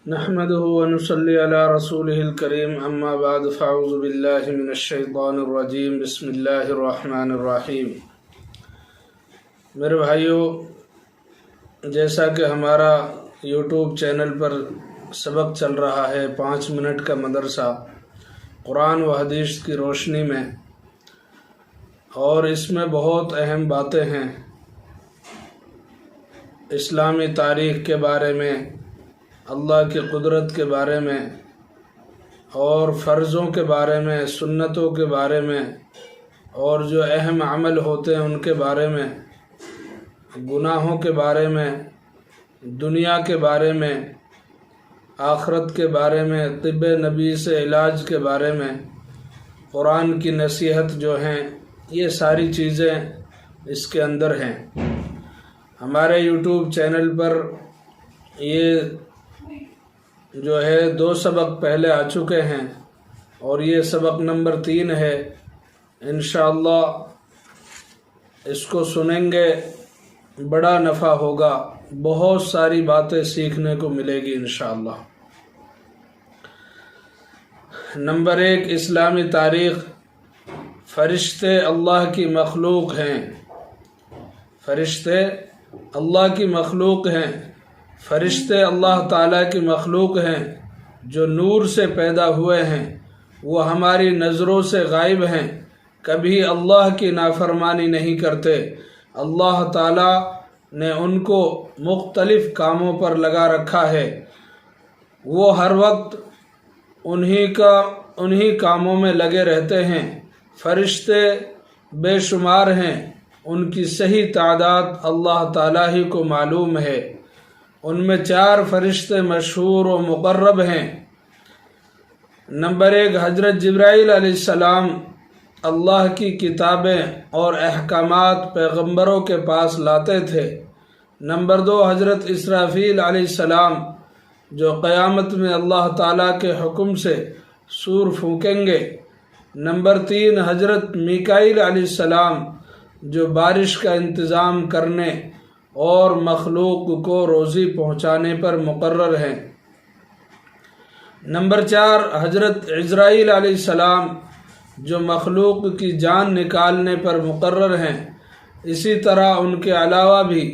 نحمده ونصلي على رسوله الكريم اما بعد فاعوذ بالله من الشیطان الرجیم بسم اللہ الرحمن الرحیم۔ میرے بھائیو، جیسا کہ ہمارا یوٹیوب چینل پر سبق چل رہا ہے 5 منٹ کا مدرسہ قرآن و حدیث کی روشنی میں، اور اس میں بہت اہم باتیں ہیں اسلامی تاریخ کے بارے میں، اللہ کی قدرت کے بارے میں، اور فرضوں کے بارے میں، سنتوں کے بارے میں، اور جو اہم عمل ہوتے ہیں ان کے بارے میں، گناہوں کے بارے میں، دنیا کے بارے میں، آخرت کے بارے میں، طب نبی سے علاج کے بارے میں، قرآن کی نصیحت جو ہیں، یہ ساری چیزیں اس کے اندر ہیں۔ ہمارے یوٹیوب چینل پر یہ جو ہے 2 سبق پہلے آ چکے ہیں، اور یہ سبق نمبر 3 ہے۔ انشاءاللہ اس کو سنیں گے، بڑا نفع ہوگا، بہت ساری باتیں سیکھنے کو ملے گی انشاءاللہ۔ نمبر 1، اسلامی تاریخ۔ فرشتے اللہ کی مخلوق ہیں، فرشتے اللہ کی مخلوق ہیں، فرشتے اللہ تعالیٰ کی مخلوق ہیں جو نور سے پیدا ہوئے ہیں، وہ ہماری نظروں سے غائب ہیں، کبھی اللہ کی نافرمانی نہیں کرتے۔ اللہ تعالیٰ نے ان کو مختلف کاموں پر لگا رکھا ہے، وہ ہر وقت انہی کاموں میں لگے رہتے ہیں۔ فرشتے بے شمار ہیں، ان کی صحیح تعداد اللہ تعالیٰ ہی کو معلوم ہے۔ ان میں 4 فرشتے مشہور و مقرب ہیں۔ نمبر 1، حضرت جبرائیل علیہ السلام اللہ کی کتابیں اور احکامات پیغمبروں کے پاس لاتے تھے۔ نمبر 2، حضرت اسرافیل علیہ السلام جو قیامت میں اللہ تعالیٰ کے حکم سے سور پھونکیں گے۔ نمبر 3، حضرت میکائیل علیہ السلام جو بارش کا انتظام کرنے اور مخلوق کو روزی پہنچانے پر مقرر ہیں۔ نمبر 4، حضرت عزرائیل علیہ السلام جو مخلوق کی جان نکالنے پر مقرر ہیں۔ اسی طرح ان کے علاوہ بھی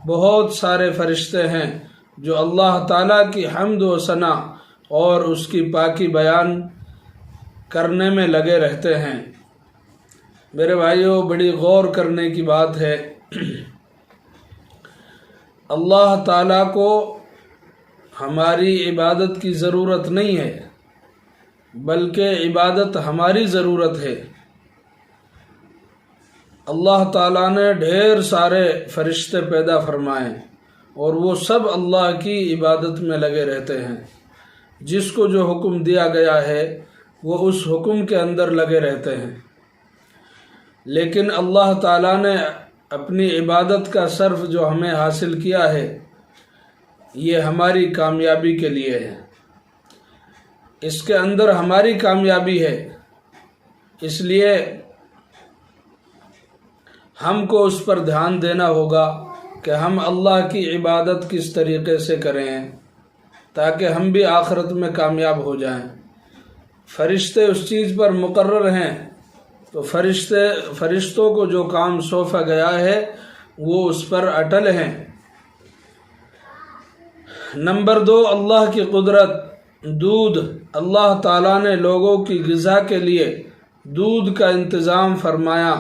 بہت سارے فرشتے ہیں جو اللہ تعالیٰ کی حمد و ثنا اور اس کی پاکی بیان کرنے میں لگے رہتے ہیں۔ میرے بھائیوں، بڑی غور کرنے کی بات ہے۔ اللہ تعالیٰ کو ہماری عبادت کی ضرورت نہیں ہے، بلکہ عبادت ہماری ضرورت ہے۔ اللہ تعالیٰ نے ڈھیر سارے فرشتے پیدا فرمائے، اور وہ سب اللہ کی عبادت میں لگے رہتے ہیں۔ جس کو جو حکم دیا گیا ہے وہ اس حکم کے اندر لگے رہتے ہیں، لیکن اللہ تعالیٰ نے اپنی عبادت کا صرف جو ہمیں حاصل کیا ہے، یہ ہماری کامیابی کے لیے ہے۔ اس کے اندر ہماری کامیابی ہے، اس لیے ہم کو اس پر دھیان دینا ہوگا کہ ہم اللہ کی عبادت کس طریقے سے کریں تاکہ ہم بھی آخرت میں کامیاب ہو جائیں۔ فرشتے اس چیز پر مقرر ہیں، تو فرشتوں کو جو کام سونپا گیا ہے وہ اس پر اٹل ہیں۔ نمبر 2، اللہ کی قدرت۔ دودھ۔ اللہ تعالیٰ نے لوگوں کی غذا کے لیے دودھ کا انتظام فرمایا،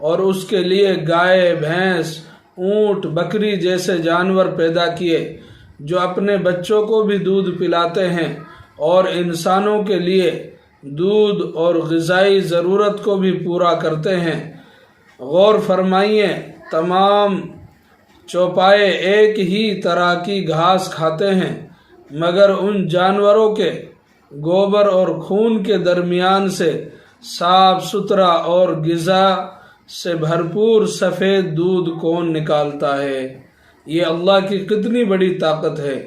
اور اس کے لیے گائے، بھینس، اونٹ، بکری جیسے جانور پیدا کیے جو اپنے بچوں کو بھی دودھ پلاتے ہیں، اور انسانوں کے لیے دودھ اور غذائی ضرورت کو بھی پورا کرتے ہیں۔ غور فرمائیے، تمام چوپائے ایک ہی طرح کی گھاس کھاتے ہیں، مگر ان جانوروں کے گوبر اور خون کے درمیان سے صاف ستھرا اور غذا سے بھرپور سفید دودھ کون نکالتا ہے؟ یہ اللہ کی کتنی بڑی طاقت ہے۔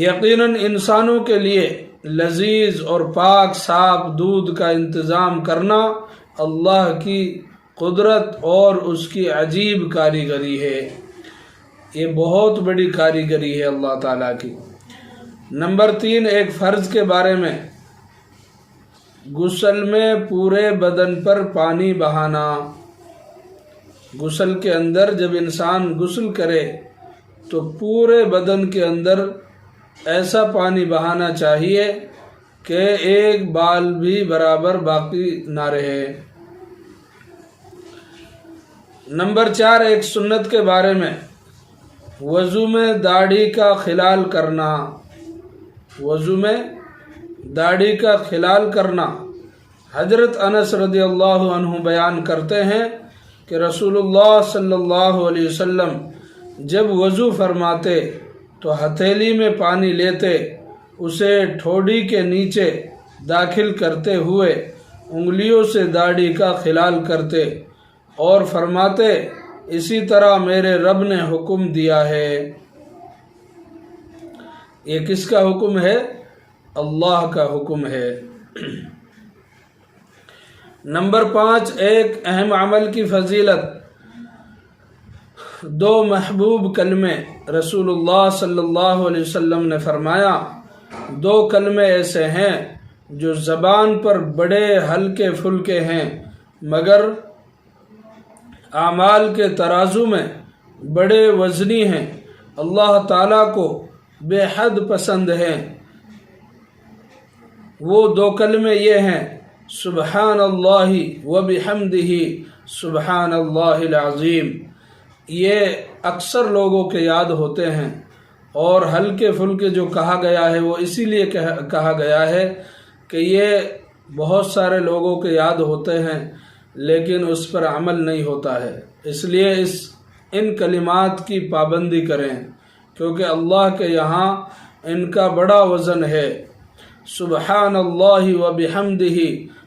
یقیناً انسانوں کے لیے لذیذ اور پاک صاف دودھ کا انتظام کرنا اللہ کی قدرت اور اس کی عجیب کاریگری ہے۔ یہ بہت بڑی کاریگری ہے اللہ تعالیٰ کی۔ نمبر 3 ایک فرض کے بارے میں، غسل میں پورے بدن پر پانی بہانا۔ غسل کے اندر جب انسان غسل کرے تو پورے بدن کے اندر ایسا پانی بہانا چاہیے کہ ایک بال بھی برابر باقی نہ رہے۔ نمبر 4 ایک سنت کے بارے میں، وضو میں داڑھی کا خلال کرنا۔ وضو میں داڑھی کا خلال کرنا، حضرت انس رضی اللہ عنہ بیان کرتے ہیں کہ رسول اللہ صلی اللہ علیہ وسلم جب وضو فرماتے تو ہتھیلی میں پانی لیتے، اسے ٹھوڑی کے نیچے داخل کرتے ہوئے انگلیوں سے داڑھی کا خلال کرتے اور فرماتے اسی طرح میرے رب نے حکم دیا ہے۔ یہ کس کا حکم ہے؟ اللہ کا حکم ہے۔ نمبر 5 ایک اہم عمل کی فضیلت، 2 محبوب کلمے۔ رسول اللہ صلی اللہ علیہ وسلم نے فرمایا 2 کلمے ایسے ہیں جو زبان پر بڑے ہلکے پھلکے ہیں مگر اعمال کے ترازو میں بڑے وزنی ہیں، اللہ تعالیٰ کو بے حد پسند ہیں۔ وہ 2 کلمے یہ ہیں، سبحان اللہ و بحمدہ سبحان اللہ العظیم۔ یہ اکثر لوگوں کے یاد ہوتے ہیں، اور ہلکے پھلکے جو کہا گیا ہے وہ اسی لیے کہا گیا ہے کہ یہ بہت سارے لوگوں کے یاد ہوتے ہیں لیکن اس پر عمل نہیں ہوتا ہے، اس لیے ان کلمات کی پابندی کریں کیونکہ اللہ کے یہاں ان کا بڑا وزن ہے۔ سبحان اللہ و بحمدہ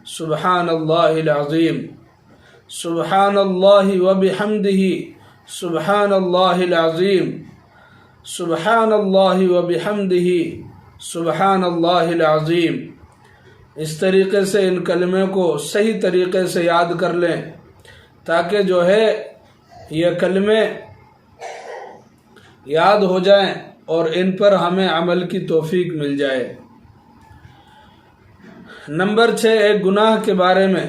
سبحان اللہ العظیم، سبحان اللہ و بحمدہ سبحان اللہ العظیم، سبحان اللہ و بحمدہ سبحان اللہ العظیم۔ اس طریقے سے ان کلمے کو صحیح طریقے سے یاد کر لیں تاکہ جو ہے یہ کلمے یاد ہو جائیں اور ان پر ہمیں عمل کی توفیق مل جائے۔ نمبر 6 ایک گناہ کے بارے میں،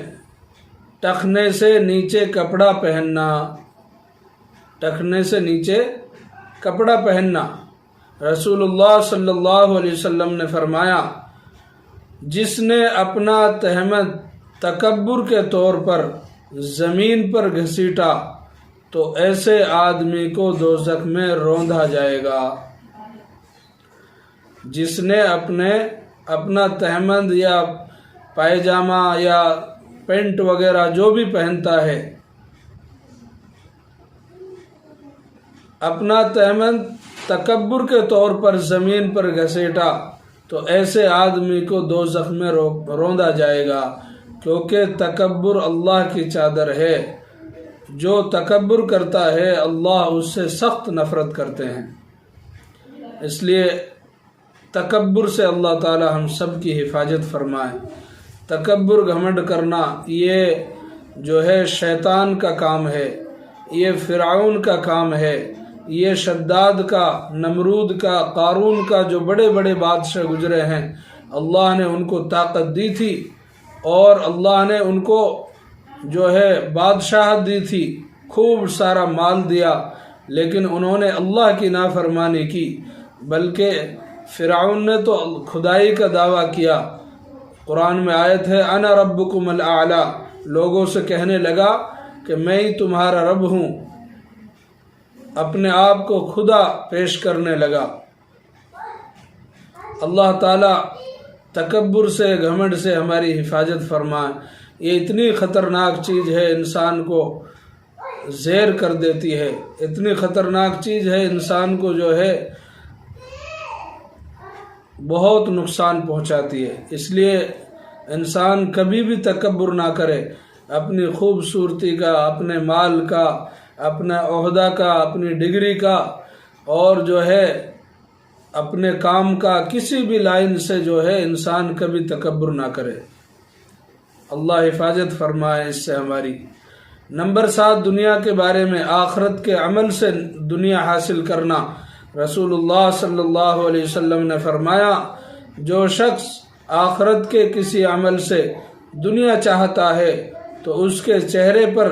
ٹخنے سے نیچے کپڑا پہننا۔ ٹخنے سے نیچے کپڑا پہننا، رسول اللہ صلی اللہ علیہ وسلم نے فرمایا جس نے اپنا تہمت تکبر کے طور پر زمین پر گھسیٹا تو ایسے آدمی کو دوزخ میں روندا جائے گا۔ جس نے اپنا تہمد یا پائجامہ یا پینٹ وغیرہ جو بھی پہنتا ہے، اپنا تہمد تکبر کے طور پر زمین پر گھسیٹا تو ایسے آدمی کو دوزخ میں روندا جائے گا، کیونکہ تکبر اللہ کی چادر ہے۔ جو تکبر کرتا ہے اللہ اس سے سخت نفرت کرتے ہیں، اس لیے تکبر سے اللہ تعالی ہم سب کی حفاظت فرمائے۔ تکبر گھمنڈ کرنا یہ جو ہے شیطان کا کام ہے، یہ فرعون کا کام ہے، یہ شداد کا، نمرود کا، قارون کا جو بڑے بڑے بادشاہ گزرے ہیں، اللہ نے ان کو طاقت دی تھی اور اللہ نے ان کو جو ہے بادشاہت دی تھی، خوب سارا مال دیا، لیکن انہوں نے اللہ کی نافرمانی کی، بلکہ فرعون نے تو خدائی کا دعویٰ کیا۔ قرآن میں آیت ہے انا ربکم الاعلی، لوگوں سے کہنے لگا کہ میں ہی تمہارا رب ہوں، اپنے آپ کو خدا پیش کرنے لگا۔ اللہ تعالیٰ تکبر سے، گھمنڈ سے ہماری حفاظت فرمائے۔ یہ اتنی خطرناک چیز ہے، انسان کو زیر کر دیتی ہے، اتنی خطرناک چیز ہے، انسان کو جو ہے بہت نقصان پہنچاتی ہے۔ اس لیے انسان کبھی بھی تکبر نہ کرے، اپنی خوبصورتی کا، اپنے مال کا، اپنے عہدہ کا، اپنی ڈگری کا، اور جو ہے اپنے کام کا، کسی بھی لائن سے جو ہے انسان کبھی تکبر نہ کرے۔ اللہ حفاظت فرمائے اس سے ہماری۔ نمبر 7 دنیا کے بارے میں، آخرت کے عمل سے دنیا حاصل کرنا۔ رسول اللہ صلی اللہ علیہ وسلم نے فرمایا جو شخص آخرت کے کسی عمل سے دنیا چاہتا ہے تو اس کے چہرے پر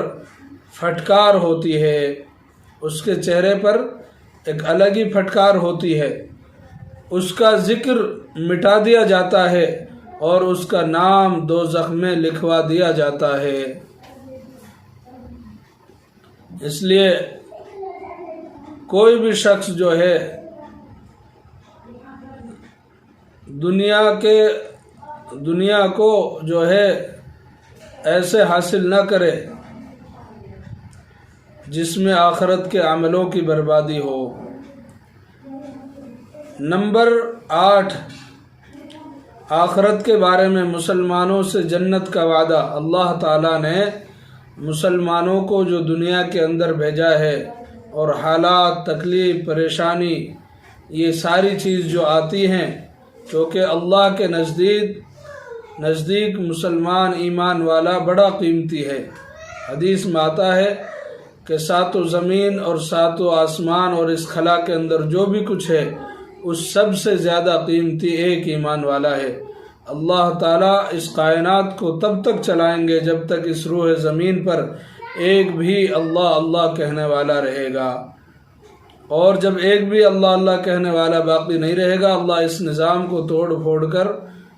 پھٹکار ہوتی ہے، اس کے چہرے پر ایک الگ ہی پھٹکار ہوتی ہے، اس کا ذکر مٹا دیا جاتا ہے اور اس کا نام دوزخ میں لکھوا دیا جاتا ہے۔ اس لیے کوئی بھی شخص جو ہے دنیا کو جو ہے ایسے حاصل نہ کرے جس میں آخرت کے عملوں کی بربادی ہو۔ نمبر 8، آخرت کے بارے میں مسلمانوں سے جنت کا وعدہ۔ اللہ تعالیٰ نے مسلمانوں کو جو دنیا کے اندر بھیجا ہے اور حالات، تکلیف، پریشانی، یہ ساری چیز جو آتی ہیں، کیونکہ اللہ کے نزدیک مسلمان ایمان والا بڑا قیمتی ہے۔ حدیث میں آتا ہے کہ 7 زمین اور 7 آسمان اور اس خلا کے اندر جو بھی کچھ ہے اس سب سے زیادہ قیمتی ایک ایمان والا ہے۔ اللہ تعالیٰ اس کائنات کو تب تک چلائیں گے جب تک اس روح زمین پر ایک بھی اللہ اللہ کہنے والا رہے گا، اور جب ایک بھی اللہ اللہ کہنے والا باقی نہیں رہے گا اللہ اس نظام کو توڑ پھوڑ کر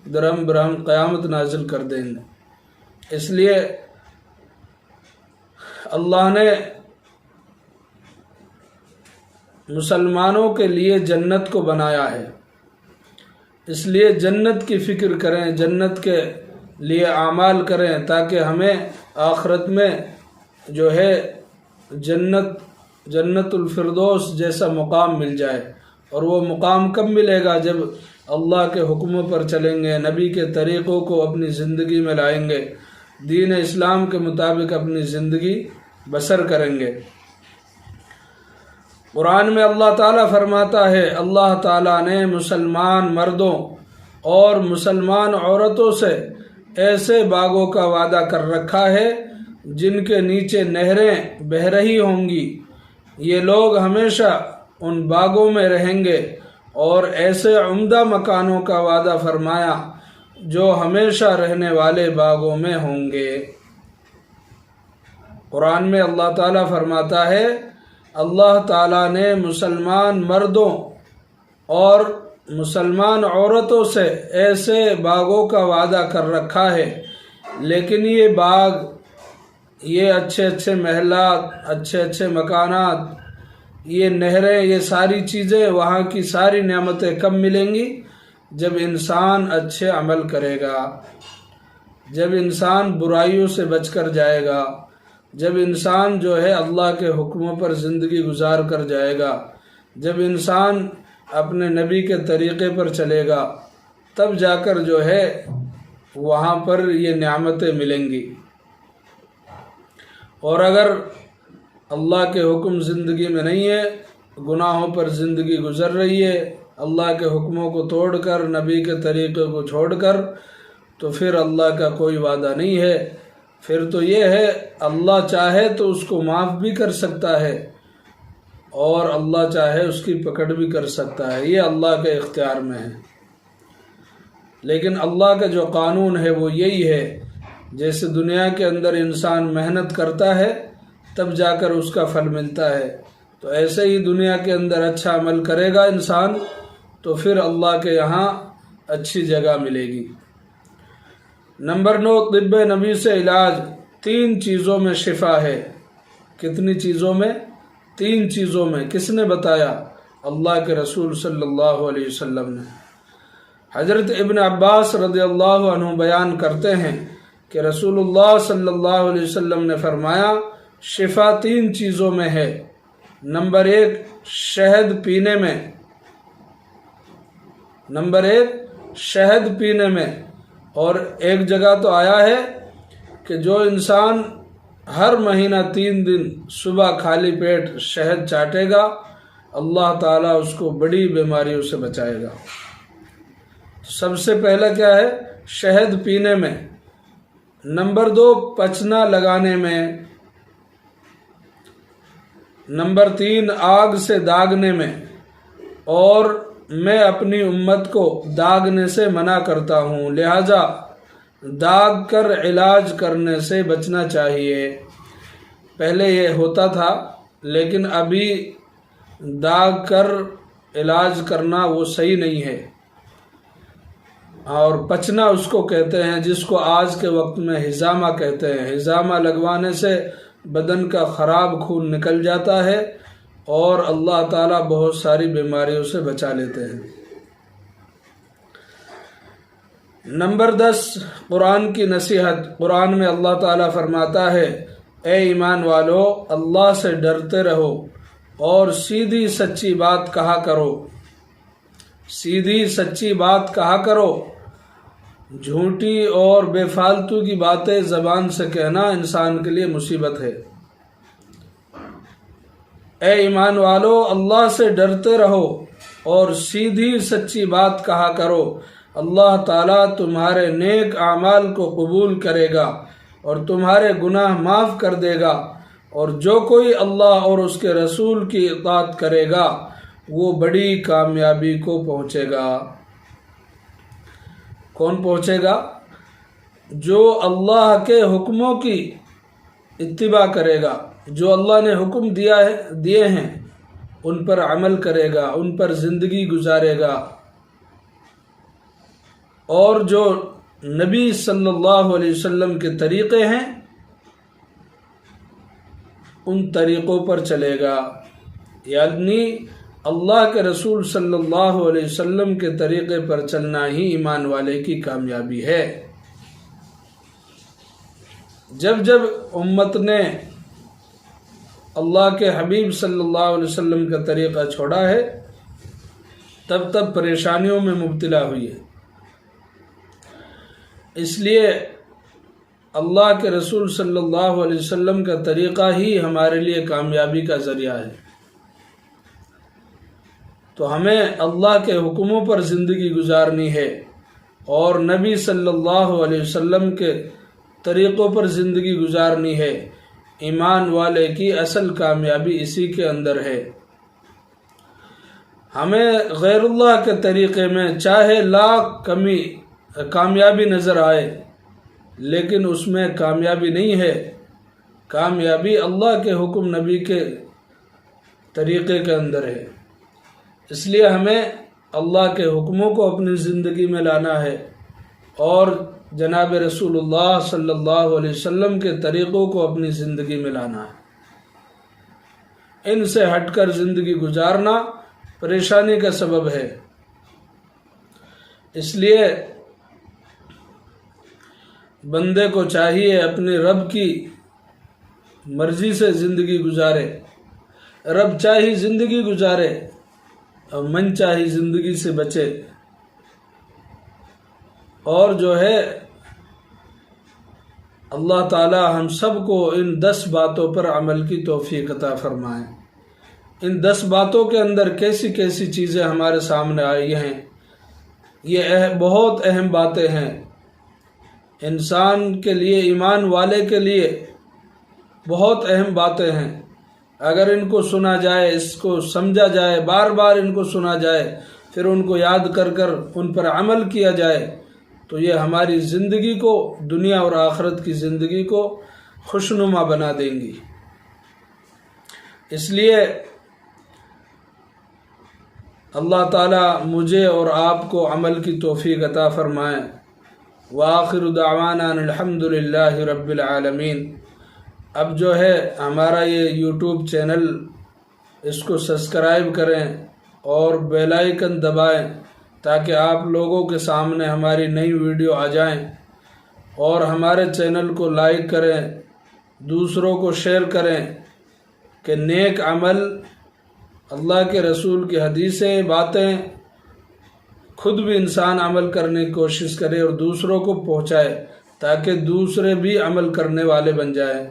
درہم برہم قیامت نازل کر دیں گے۔ اس لیے اللہ نے مسلمانوں کے لیے جنت کو بنایا ہے، اس لیے جنت کی فکر کریں، جنت کے لیے اعمال کریں تاکہ ہمیں آخرت میں جو ہے جنت الفردوس جیسا مقام مل جائے۔ اور وہ مقام کب ملے گا؟ جب اللہ کے حکموں پر چلیں گے، نبی کے طریقوں کو اپنی زندگی میں لائیں گے، دین اسلام کے مطابق اپنی زندگی بسر کریں گے۔ قرآن میں اللہ تعالیٰ فرماتا ہے، اللہ تعالیٰ نے مسلمان مردوں اور مسلمان عورتوں سے ایسے باغوں کا وعدہ کر رکھا ہے جن کے نیچے نہریں بہہ رہی ہوں گی، یہ لوگ ہمیشہ ان باغوں میں رہیں گے، اور ایسے عمدہ مکانوں کا وعدہ فرمایا جو ہمیشہ رہنے والے باغوں میں ہوں گے۔ قرآن میں اللہ تعالیٰ فرماتا ہے، اللہ تعالیٰ نے مسلمان مردوں اور مسلمان عورتوں سے ایسے باغوں کا وعدہ کر رکھا ہے، لیکن یہ باغ، یہ اچھے اچھے محلات، اچھے اچھے مکانات، یہ نہریں، یہ ساری چیزیں، وہاں کی ساری نعمتیں کب ملیں گی؟ جب انسان اچھے عمل کرے گا، جب انسان برائیوں سے بچ کر جائے گا، جب انسان جو ہے اللہ کے حکموں پر زندگی گزار کر جائے گا، جب انسان اپنے نبی کے طریقے پر چلے گا، تب جا کر جو ہے وہاں پر یہ نعمتیں ملیں گی۔ اور اگر اللہ کے حکم زندگی میں نہیں ہے، گناہوں پر زندگی گزر رہی ہے، اللہ کے حکموں کو توڑ کر، نبی کے طریقے کو چھوڑ کر، تو پھر اللہ کا کوئی وعدہ نہیں ہے۔ پھر تو یہ ہے اللہ چاہے تو اس کو معاف بھی کر سکتا ہے، اور اللہ چاہے اس کی پکڑ بھی کر سکتا ہے، یہ اللہ کے اختیار میں ہے۔ لیکن اللہ کا جو قانون ہے وہ یہی ہے، جیسے دنیا کے اندر انسان محنت کرتا ہے تب جا کر اس کا پھل ملتا ہے، تو ایسے ہی دنیا کے اندر اچھا عمل کرے گا انسان تو پھر اللہ کے یہاں اچھی جگہ ملے گی۔ نمبر 9، طب نبی سے علاج 3 چیزوں میں شفا ہے۔ کتنی چیزوں میں؟ 3 چیزوں میں۔ کس نے بتایا؟ اللہ کے رسول صلی اللہ علیہ وسلم نے۔ حضرت ابن عباس رضی اللہ عنہ بیان کرتے ہیں کہ رسول اللہ صلی اللہ علیہ وسلم نے فرمایا، شفا 3 چیزوں میں ہے۔ نمبر 1، شہد پینے میں۔ نمبر 1، شہد پینے میں۔ اور ایک جگہ تو آیا ہے کہ جو انسان ہر مہینہ 3 دن صبح خالی پیٹ شہد چاٹے گا، اللہ تعالیٰ اس کو بڑی بیماریوں سے بچائے گا۔ سب سے پہلا کیا ہے؟ شہد پینے میں۔ نمبر 2، پچنا لگانے میں۔ نمبر 3، آگ سے داغنے میں۔ اور میں اپنی امت کو داغنے سے منع کرتا ہوں، لہذا داغ کر علاج کرنے سے بچنا چاہیے۔ پہلے یہ ہوتا تھا، لیکن ابھی داغ کر علاج کرنا وہ صحیح نہیں ہے، اور پچنا اس کو کہتے ہیں جس کو آج کے وقت میں ہجامہ کہتے ہیں۔ ہجامہ لگوانے سے بدن کا خراب خون نکل جاتا ہے اور اللہ تعالیٰ بہت ساری بیماریوں سے بچا لیتے ہیں۔ نمبر 10، قرآن کی نصیحت۔ قرآن میں اللہ تعالیٰ فرماتا ہے، اے ایمان والو، اللہ سے ڈرتے رہو اور سیدھی سچی بات کہا کرو۔ سیدھی سچی بات کہا کرو۔ جھوٹی اور بے فالتو کی باتیں زبان سے کہنا انسان کے لیے مصیبت ہے۔ اے ایمان والو، اللہ سے ڈرتے رہو اور سیدھی سچی بات کہا کرو، اللہ تعالیٰ تمہارے نیک اعمال کو قبول کرے گا اور تمہارے گناہ معاف کر دے گا، اور جو کوئی اللہ اور اس کے رسول کی اطاعت کرے گا وہ بڑی کامیابی کو پہنچے گا۔ کون پہنچے گا؟ جو اللہ کے حکموں کی اتباع کرے گا، جو اللہ نے حکم دیے ہیں ان پر عمل کرے گا، ان پر زندگی گزارے گا، اور جو نبی صلی اللہ علیہ وسلم کے طریقے ہیں ان طریقوں پر چلے گا، یعنی اللہ کے رسول صلی اللہ علیہ وسلم کے طریقے پر چلنا ہی ایمان والے کی کامیابی ہے۔ جب جب امت نے اللہ کے حبیب صلی اللہ علیہ وسلم کا طریقہ چھوڑا ہے تب تب پریشانیوں میں مبتلا ہوئی ہے۔ اس لیے اللہ کے رسول صلی اللہ علیہ وسلم کا طریقہ ہی ہمارے لیے کامیابی کا ذریعہ ہے۔ تو ہمیں اللہ کے حکموں پر زندگی گزارنی ہے اور نبی صلی اللہ علیہ وسلم کے طریقوں پر زندگی گزارنی ہے۔ ایمان والے کی اصل کامیابی اسی کے اندر ہے۔ ہمیں غیر اللہ کے طریقے میں چاہے لاکھ کامیابی نظر آئے، لیکن اس میں کامیابی نہیں ہے۔ کامیابی اللہ کے حکم نبی کے طریقے کے اندر ہے۔ اس لیے ہمیں اللہ کے حکموں کو اپنی زندگی میں لانا ہے اور جناب رسول اللہ صلی اللہ علیہ وسلم کے طریقوں کو اپنی زندگی میں لانا ہے۔ ان سے ہٹ کر زندگی گزارنا پریشانی کا سبب ہے۔ اس لیے بندے کو چاہیے اپنے رب کی مرضی سے زندگی گزارے، رب چاہی زندگی گزارے اور من چاہی زندگی سے بچے، اور جو ہے اللہ تعالی ہم سب کو ان 10 باتوں پر عمل کی توفیق عطا فرمائے۔ ان 10 باتوں کے اندر کیسی کیسی چیزیں ہمارے سامنے آئی ہیں، یہ بہت اہم باتیں ہیں انسان کے لیے، ایمان والے کے لیے بہت اہم باتیں ہیں۔ اگر ان کو سنا جائے، اس کو سمجھا جائے، بار بار ان کو سنا جائے، پھر ان کو یاد کر کر ان پر عمل کیا جائے، تو یہ ہماری زندگی کو، دنیا اور آخرت کی زندگی کو خوشنما بنا دیں گی۔ اس لیے اللہ تعالی مجھے اور آپ کو عمل کی توفیق عطا فرمائے۔ وآخر دعوانا الحمدللہ رب العالمین۔ اب جو ہے ہمارا یہ یوٹیوب چینل، اس کو سبسکرائب کریں اور بیل آئیکن دبائیں تاکہ آپ لوگوں کے سامنے ہماری نئی ویڈیو آ جائیں، اور ہمارے چینل کو لائک کریں، دوسروں کو شیئر کریں کہ نیک عمل، اللہ کے رسول کی حدیثیں، باتیں خود بھی انسان عمل کرنے کی کوشش کرے اور دوسروں کو پہنچائے تاکہ دوسرے بھی عمل کرنے والے بن جائیں،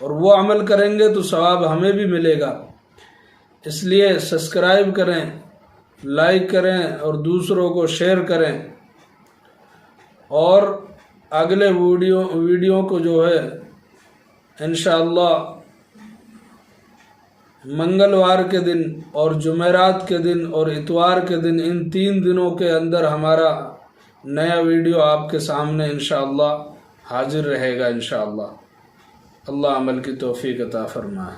اور وہ عمل کریں گے تو ثواب ہمیں بھی ملے گا۔ اس لیے سبسکرائب کریں، لائک کریں اور دوسروں کو شیئر کریں، اور اگلے ویڈیو کو جو ہے انشاءاللہ منگلوار کے دن اور جمعرات کے دن اور اتوار کے دن، ان 3 دنوں کے اندر ہمارا نیا ویڈیو آپ کے سامنے انشاءاللہ حاضر رہے گا انشاءاللہ۔ اللہ عمل کی توفیق عطا فرمائے۔